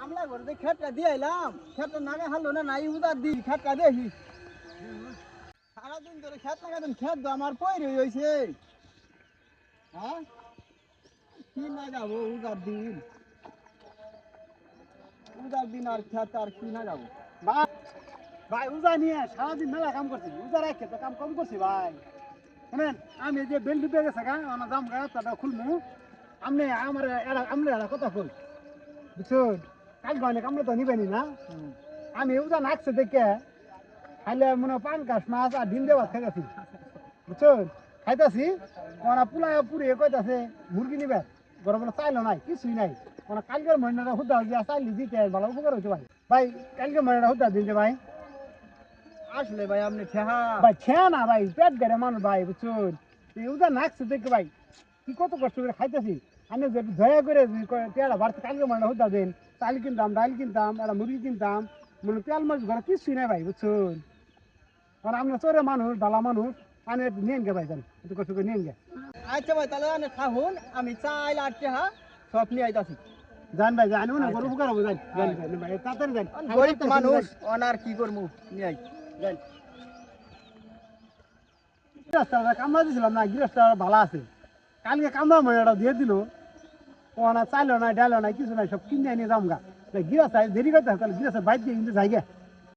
আমলা করে খেতটা দিয়ে এলাম, খেতটা নাগে হারলো না নাই উদার দি খেতটা দেখি। সারাদিন ধরে খেত লাগাতেন, খেত তো আমার পয়রে হয়েছে। হ্যাঁ কি না যাবো উদার দিন আর খেত আর কি না যাবো। ভাই ভাই উজা নিয়ে সারাদিন মেলা কাম করছি, উজা রাখে তো কাম কম করছি ভাই। শুনেন আমি যে বেল ডুবে গেছে গা আমার দাম গা তাটা খুলমু। আপনি আমার আমরা একটা কথা কই বুঝছেন, কাজ অনেক আমরা তো নিবেনি না। আমি উজা নাকছে দেখে খাইলে মনে পান গাছ মাছ আর ডিম দেওয়া খাইতেছি বুঝছেন, খাইতেছি ওরা পুলায় পুড়িয়ে কইতাছে মুরগি নিবে, গরম চাইলো নাই কিছুই নাই। ওরা কালকের মহিনাটা হুদা হয়ে চাইলি দিতে ভালো উপকার হইতে ভাই। ভাই কালকে মহিনাটা হুদা দিতে ভাই। আসলে ভাই আপনি ঠেহা ভাই ছেয়া না ভাই, পেট গেড়ে মানুষ ভাই বুঝছেন, উদা নাকছে দেখে ভাই কি কত কষ্ট করে খাইতেছি। আমি যদি দয়া করে পেয়ারা বাড়তে কালকে মহিনা হুদা দেন, চাল কিনতাম ডাল কিনতাম একটা মুরগি কিনতাম, মানে তেল মাছ ঘরে কিছুই নাই ভাই বুঝছেন। কারণ আমরা চোরে মানুষ ডালা মানুষ, আমি একটু নিয়ে গে ভাই, জান একটু কষ্ট করে নিয়ে গে। আচ্ছা ভাই তাহলে আপনি থাকুন, আমি চাইল আর ঠেহা সব নিয়ে আইতাছি। জান ভাই জানি না আচ্ছা। গরু উপকার হবে, জান জান ভাই তাড়াতাড়ি জান। গরিব মানুষ অনার কি করবো নিয়ে আই। জান গৃহস্থ কামড়া দিয়েছিলাম না, গৃহস্থ ভালো আছে, কালকে কামড়া মহিনাটা দিয়ে দিল। ও না চাইলো না ডালো না কিছু নাই, সব কিনে নিয়ে যাম গা। গৃহস্থ দেরি করতে তাহলে গৃহস্থ বাইর দিয়ে কিন্তু যাই গে।